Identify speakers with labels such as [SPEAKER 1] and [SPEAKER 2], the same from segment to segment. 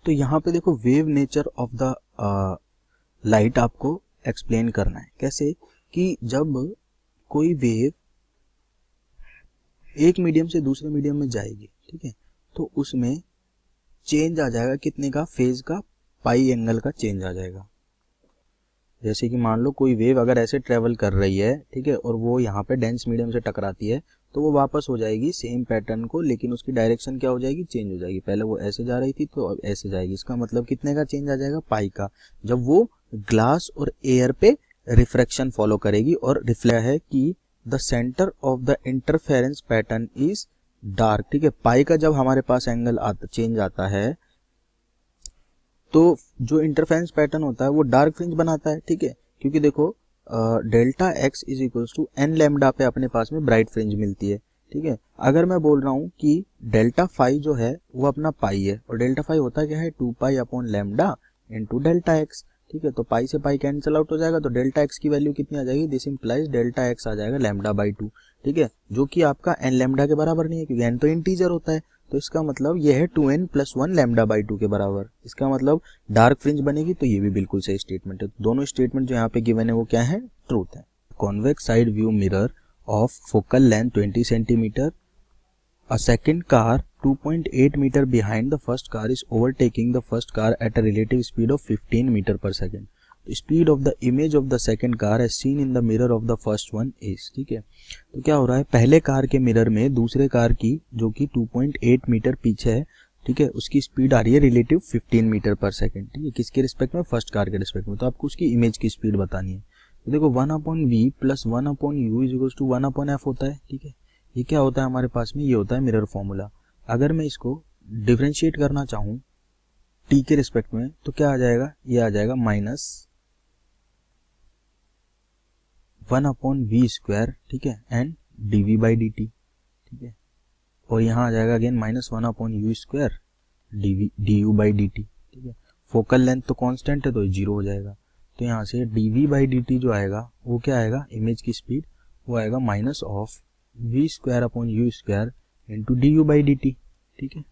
[SPEAKER 1] तो यहाँ पे देखो wave nature of the light आपको एक्सप्लेन करना है। कैसे कि जब कोई वेव एक मीडियम से दूसरे मीडियम में जाएगी, ठीक है, तो उसमें चेंज आ जाएगा कितने का, फेज का, पाई एंगल का चेंज आ जाएगा। जैसे कि मान लो कोई वेव अगर ऐसे ट्रेवल कर रही है, ठीक है, और वो यहाँ पे डेंस मीडियम से टकराती है, तो वो वापस हो जाएगी सेम पैटर्न को, लेकिन उसकी डायरेक्शन क्या हो जाएगी, चेंज हो जाएगी। पहले वो ऐसे जा रही थी तो अब ऐसे जाएगी। इसका मतलब कितने का चेंज आ जाएगा, पाई का, जब वो ग्लास और एयर पे रिफ्रैक्शन फॉलो करेगी। और रिफ्लेक्ट है कि the centre of the interference pattern is dark, ठीक है। पाई का जब हमारे पास एंगल चेंज आता है तो जो इंटरफेरेंस पैटर्न होता है वो डार्क फ्रिंज बनाता है, ठीक है, क्योंकि देखो delta x is equals to n lambda पे अपने पास में ब्राइट फ्रिंज मिलती है, ठीक है। अगर मैं बोल रहा हूँ कि डेल्टा फाई जो है वो अपना पाई है, और डेल्टा फाई होता क्या है, 2 pi upon lambda into delta x, ठीक है। तो पाई से पाई कैंसिल आउट हो जाएगा, तो डेल्टा एक्स की वैल्यू कितनी आ जाएगी, दिस इंप्लाइज डेल्टा एक्स आ जाएगा लैम्डा बाई 2, ठीक है, जो कि आपका एन लैम्डा के बराबर नहीं है, क्योंकि एन तो इंटीजर होता है। तो इसका मतलब ये है 2n + 1 लैम्डा बाई 2 के बराबर। इसका मतलब डार्क फ्रिंज बनेगी, तो ये भी बिल्कुल सही स्टेटमेंट है। दोनों स्टेटमेंट जो यहाँ पे गिवन है वो क्या है, ट्रूथ है। Convex side view mirror of focal length 20 centimetre, a second car 2.8 metre behind the first car is overtaking the first car at a relative speed of 15 metre per second. Speed of the image of the second car as seen in the mirror of the first one is, ठीक है। तो क्या हो रहा है, पहले car के mirror में दूसरे कार की जो कि 2.8 मीटर पीछे है, ठीक है, उसकी स्पीड आ रही है रिलेटिव 15 मीटर पर सेकेंड, ठीक है, किसके रिस्पेक्ट में, फर्स्ट कार के रिस्पेक्ट में। तो आपको उसकी इमेज की स्पीड बतानी है। तो देखो 1/v + 1/u = 1/f होता है, ठीक है। ये क्या होता है हमारे पास में, ये होता है मिरर फॉर्मूला। अगर मैं इसको डिफरेंशिएट करना चाहूँ t के रिस्पेक्ट में, तो क्या आ जाएगा, ये आ जाएगा -1/v², ठीक है, एंड dv/dt, ठीक है। और यहाँ आ जाएगा अगेन -1/u² du/dt, ठीक है। फोकल लेंथ तो कांस्टेंट है तो 0 हो जाएगा। तो यहाँ से dv/dt जो आएगा वो क्या आएगा, इमेज की स्पीड, वो आएगा -v²/u² इंटू du/dt, ठीक है।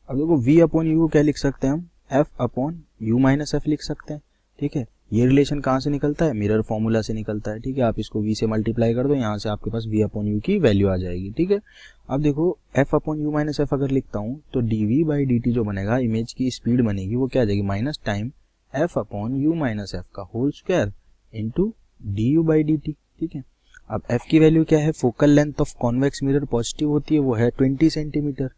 [SPEAKER 1] अब देखो v/u क्या लिख सकते हैं हम, f/u-f लिख सकते हैं, ठीक है। ये रिलेशन कहाँ से निकलता है, मिरर फॉर्मूला से निकलता है, ठीक है। आप इसको v से मल्टीप्लाई कर दो, यहाँ से आपके पास v/u की वैल्यू आ जाएगी, ठीक है। अब देखो f/u-f अगर लिखता हूँ तो dv/dt जो बनेगा, इमेज की स्पीड बनेगी, वो क्या आ जाएगी, माइनस टाइम f/u-f का होल स्क्वायर इंटू du/dt, ठीक है। अब f की वैल्यू क्या है, focal length of convex mirror positive होती है, वो है 20 सेंटीमीटर।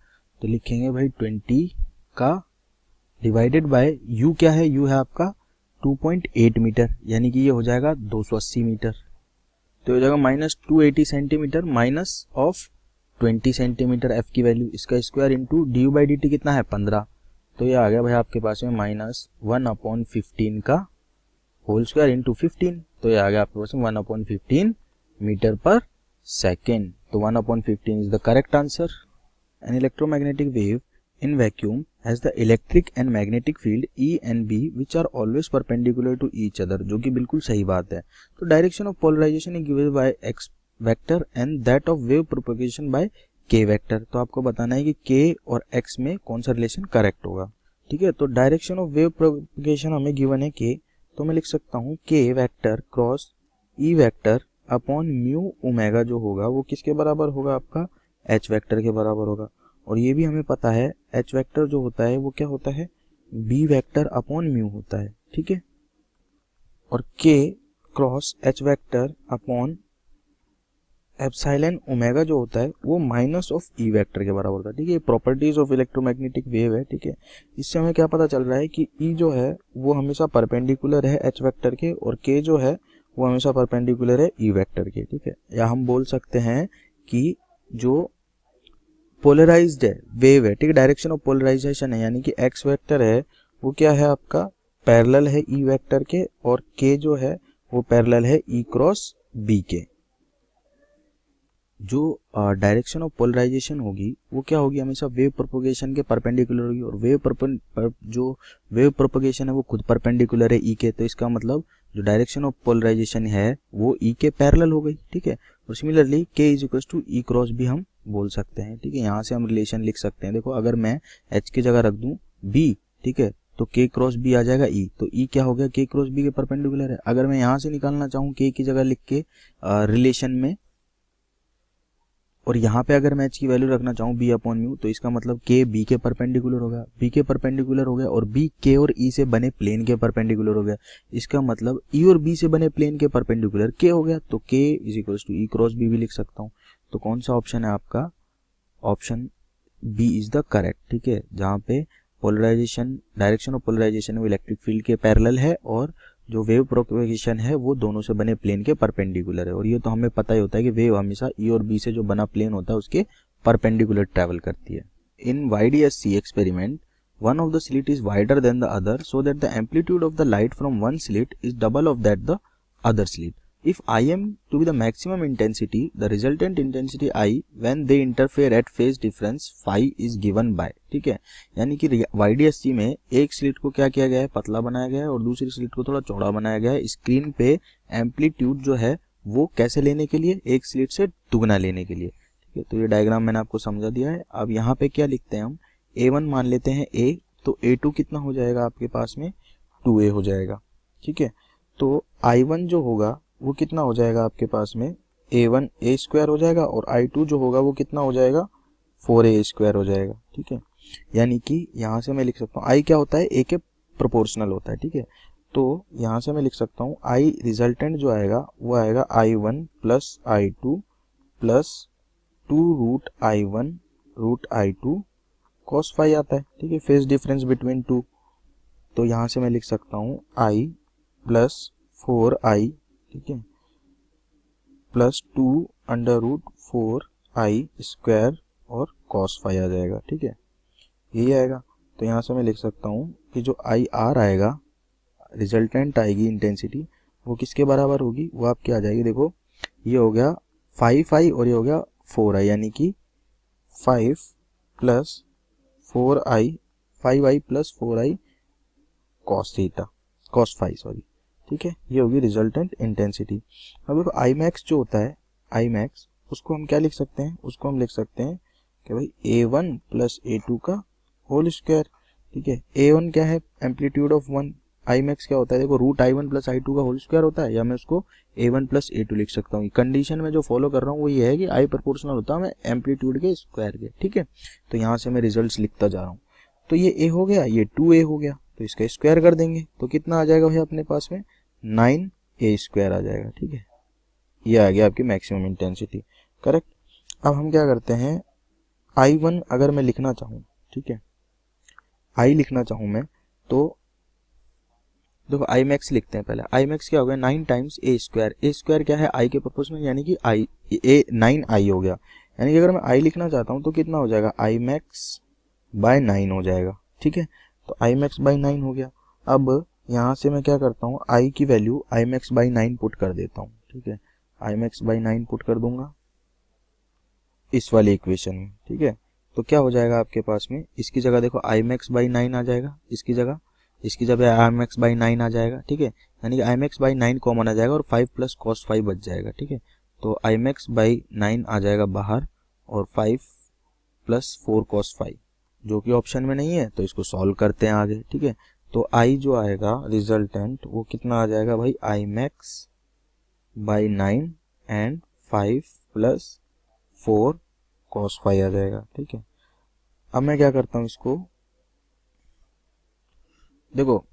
[SPEAKER 1] तो लिखेंगे भाई 20 का डिवाइडेड बाय u, क्या है, u है आपका 2.8 मीटर, यानी कि ये हो जाएगा 280 मीटर। तो हो जाएगा -280 centimetre minus of 20 centimetre F की वैल्यू, इसका स्क्वायर इंटू du/dt कितना है, 15। तो ये आ गया भाई आपके पास में -1/15 का होल स्क्वायर इंटू 15। तो ये आ गया आपके पास में 1/15 मीटर पर सेकेंड। तो 1/15 is the correct answer. An electromagnetic wave in vacuum has the electric and magnetic field E and B which are always perpendicular to each other, जो कि बिल्कुल सही बात है। तो direction of polarisation is given by x vector and that of wave propagation by k vector. तो आपको बताना है कि k और x में कौन सा रिलेशन करेक्ट होगा, ठीक है। तो डायरेक्शन ऑफ वेव प्रोपगेशन हमें गिवन है k, तो मैं लिख सकता हूँ k vector cross E vector upon mu omega जो होगा वो किसके बराबर होगा, आपका h वेक्टर के बराबर होगा। और ये भी हमें पता है h वेक्टर जो होता है वो क्या होता है, b वेक्टर अपॉन म्यू होता है, ठीक है। और k cross h vector upon epsilon omega जो होता है वो माइनस ऑफ e वेक्टर के बराबर होता है, ठीक है। प्रॉपर्टीज ऑफ इलेक्ट्रोमैग्नेटिक वेव है, ठीक है। इससे हमें क्या पता चल रहा है कि e जो है वो हमेशा परपेंडिकुलर है h वेक्टर के, और k जो है वो हमेशा परपेंडिकुलर है e वेक्टर के, ठीक है। या हम बोल सकते हैं कि जो पोलराइज्ड है वेव है, ठीक है, डायरेक्शन ऑफ पोलराइजेशन है, यानी कि x वेक्टर है वो क्या है आपका, पैरेलल है e वेक्टर के, और k जो है वो पैरेलल है e क्रॉस b के। जो डायरेक्शन ऑफ पोलराइजेशन होगी वो क्या होगी, हमेशा वेव प्रोपगेशन के परपेंडिकुलर होगी, और जो वेव प्रोपगेशन है वो खुद परपेंडिकुलर है ई के। तो इसका मतलब जो डायरेक्शन ऑफ पोलराइजेशन है वो ई के पैरेलल हो गई, ठीक है। और सिमिलरली k = e क्रॉस भी हम बोल सकते हैं, ठीक है। यहाँ से हम रिलेशन लिख सकते हैं। देखो अगर मैं h की जगह रख दूं b, ठीक है, तो k क्रॉस b आ जाएगा e, तो e क्या हो गया, k क्रॉस b के परपेंडिकुलर है। अगर मैं यहाँ से निकालना चाहूँ k की जगह लिख के रिलेशन में, और यहाँ पे अगर मैं h की वैल्यू रखना चाहूँ b अपॉन म्यू, तो इसका मतलब k b के परपेंडिकुलर होगा, b के परपेंडिकुलर हो गया, और b k और e से बने प्लेन के परपेंडिकुलर हो गया। इसका मतलब e और b से बने प्लेन के परपेंडिकुलर k हो गया, तो k is equals to e cross b भी लिख सकता हूँ। तो कौन सा ऑप्शन है आपका, option B is the correct, ठीक है, जहाँ पे पोलराइजेशन, डायरेक्शन ऑफ पोलराइजेशन वो इलेक्ट्रिक फील्ड के पैरेलल है और जो वेव प्रोपगेशन है वो दोनों से बने प्लेन के परपेंडिकुलर है। और ये तो हमें पता ही होता है कि वेव हमेशा ई और बी से जो बना प्लेन होता है उसके परपेंडिकुलर ट्रैवल करती है। इन YDSC experiment, one of the slit is wider than the other so that the amplitude of the light from one slit is double of that the other slit. If IM to be the maximum intensity, the resultant intensity I when they interfere at phase difference phi is given by, ठीक है। यानी कि YDSC में एक slit को क्या किया गया है, पतला बनाया गया है और दूसरी स्लिट को थोड़ा चौड़ा बनाया गया है। स्क्रीन पे एम्पलीट्यूड जो है वो कैसे लेने के लिए, एक स्लिट से दुगना लेने के लिए, ठीक है। तो ये डायग्राम मैंने आपको समझा दिया है। अब यहाँ पे क्या लिखते हैं हम, A1 मान लेते हैं A, तो A2 कितना हो जाएगा आपके पास में, 2A हो जाएगा, ठीक है। तो I1 जो होगा वो कितना हो जाएगा आपके पास में, A1 A स्क्वायर हो जाएगा, और I2 जो होगा वो कितना हो जाएगा, 4A स्क्वायर हो जाएगा, ठीक है। यानी कि यहाँ से मैं लिख सकता हूँ I क्या होता है, A के प्रोपोर्शनल होता है, ठीक है। तो यहाँ से मैं लिख सकता हूँ I रिजल्टेंट जो आएगा वो आएगा I1 plus I2 plus 2 root I1 root I2 cos phi आता है, ठीक है, फेज डिफरेंस बिटवीन टू। तो यहाँ से मैं लिख सकता हूँ I प्लस 4I, ठीक है, plus 2 under root 4I square और cos फाई आ जाएगा, ठीक है, यही आएगा। तो यहाँ से मैं लिख सकता हूँ कि जो IR आएगा, रिजल्टेंट आएगी इंटेंसिटी, वो किसके बराबर होगी, वो आपकी आ जाएगी, देखो ये हो गया 5I और ये हो गया 4I, यानी कि 5 plus 4I 5I plus 4I cos theta, cos phi sorry, ठीक है, ये होगी रिजल्टेंट इंटेंसिटी। अब देखो आई मैक्स जो होता है, आई मैक्स उसको हम क्या लिख सकते हैं, उसको हम लिख सकते हैं कि भाई A1 प्लस A2 का होल स्क्वायर, ठीक है। A1 क्या है, एम्पलीट्यूड ऑफ 1, आई मैक्स क्या होता है, देखो रूट I1 प्लस I2 का होल स्क्वायर होता है, या मैं उसको A1 प्लस A2 लिख सकता हूँ। कंडीशन में जो फॉलो कर रहा हूँ वो ये है कि I प्रोपोर्शनल होता है मैं एम्पलीट्यूड के स्क्वायर के, ठीक है। तो यहाँ से मैं रिजल्ट लिखता जा रहा हूँ। तो ये A हो गया, ये 2A हो गया, तो इसका स्क्वायर कर देंगे तो कितना आ जाएगा भाई अपने पास में, 9A स्क्वायर आ जाएगा, ठीक है। ये आ गया आपकी मैक्सिमम इंटेंसिटी, करेक्ट। अब हम क्या करते हैं, I1 अगर मैं लिखना चाहूँ, ठीक है, I लिखना चाहूँ मैं, तो देखो आई मैक्स लिखते हैं पहले। आई मैक्स क्या हो गया, 9 times A square, A square क्या है, I के प्रोपोर्शनल, यानी कि I A 9I हो गया। यानी कि अगर मैं I लिखना चाहता हूँ तो कितना हो जाएगा, आई मैक्स बाय 9 हो जाएगा, ठीक है। तो आई मैक्स बाई 9 हो गया। अब यहाँ से मैं क्या करता हूँ, I की value I max by 9 put कर देता हूँ, ठीक है, आई मैक्स बाई 9 पुट कर दूंगा इस वाली इक्वेशन में, ठीक है। तो क्या हो जाएगा आपके पास में, इसकी जगह देखो आई मैक्स बाई 9 आ जाएगा, इसकी जगह आई मैक्स बाई 9 आ जाएगा, ठीक है। यानी कि आई मैक्स बाई 9 कॉमन आ जाएगा और 5 प्लस कॉस 5 बच जाएगा, ठीक है। तो आई मैक्स बाई 9 आ जाएगा बाहर और 5 प्लस 4 कॉस 5 जो कि ऑप्शन में नहीं है, तो इसको सॉल्व करते हैं आगे, ठीक है। तो I जो आएगा रिजल्टेंट वो कितना आ जाएगा भाई, I max by 9 and 5 plus 4 cos 5 आ जाएगा, ठीक है। अब मैं क्या करता हूँ, इसको देखो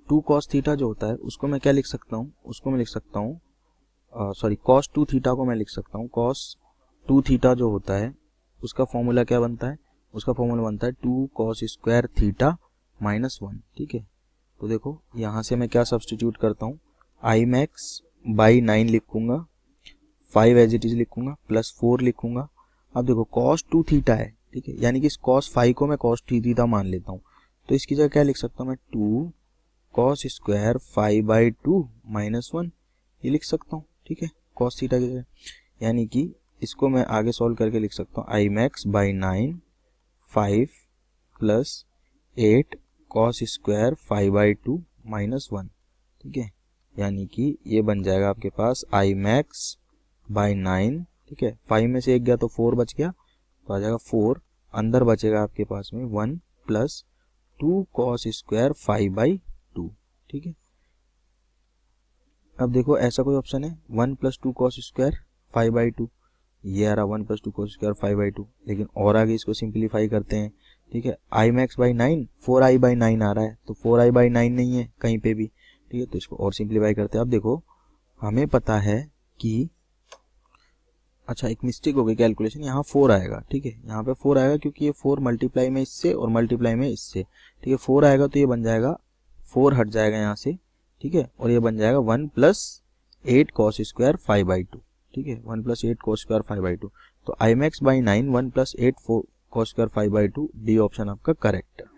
[SPEAKER 1] 2 कॉस थीटा जो होता है उसको मैं क्या लिख सकता हूँ, उसको मैं लिख सकता हूँ सॉरी कॉस 2 थीटा को मैं लिख सकता हूँ, कॉस 2 थीटा जो होता है उसका फॉर्मूला क्या बनता है, उसका फॉर्मूला बनता है 2 कॉस स्क्वायर थीटा माइनस 1, ठीक है। तो देखो यहाँ से मैं क्या सब्सटीट्यूट करता हूँ, आई मैक्स बाई 9 लिखूंगा, 5 एज इट इज लिखूंगा, प्लस 4 लिखूंगा। अब देखो कॉस 2 थीटा है, ठीक है, यानी कि इस कॉस 5 को मैं कॉस 2 थीटा मान लेता हूँ, तो इसकी जगह क्या लिख सकता हूँ मैं, 2 कॉस स्क्वायर 5/2 माइनस 1, ये लिख सकता हूँ, ठीक है, कॉस थीटा की जगह। यानी कि इसको मैं आगे सॉल्व करके लिख सकता हूँ, I max by 9 5 plus 8 cos square 5/2 minus 1, ठीक है। यानी कि ये बन जाएगा आपके पास आई मैक्स बाई 9, ठीक है, 5 में से 1 गया तो 4 बच गया, तो आ जाएगा 4, अंदर बचेगा आपके पास में 1 प्लस 2 कॉस स्क्वायर 5/2। ठीक है, अब देखो ऐसा कोई ऑप्शन है 1 प्लस 2 कॉस स्क्वायर 5/2, ये आ रहा 1 प्लस 2 कॉस स्क्वायर 5/2, लेकिन और आगे इसको सिंप्लीफाई करते हैं। ठीक है, आई मैक्स बाई 9 4i/9 आ रहा है, तो 4i/9 नहीं है कहीं पे भी। ठीक है, तो इसको और सिंप्लीफाई करते हैं। अब देखो हमें पता है कि अच्छा एक मिस्टेक हो गई कैलकुलेशन, यहाँ 4 आएगा। ठीक है, यहाँ पे 4 आएगा क्योंकि ये 4 मल्टीप्लाई में इससे और मल्टीप्लाई में इससे। ठीक है, 4 आएगा तो ये बन जाएगा 4 हट जाएगा यहाँ से। ठीक है, और ये बन जाएगा 1 प्लस 8 कॉस स्क्वायर 5/2। ठीक है, 1 प्लस 8 कॉस स्क्वायर 5/2, तो I max by 9 1 plus 8 cos square 5/2, D option आपका करेक्ट है।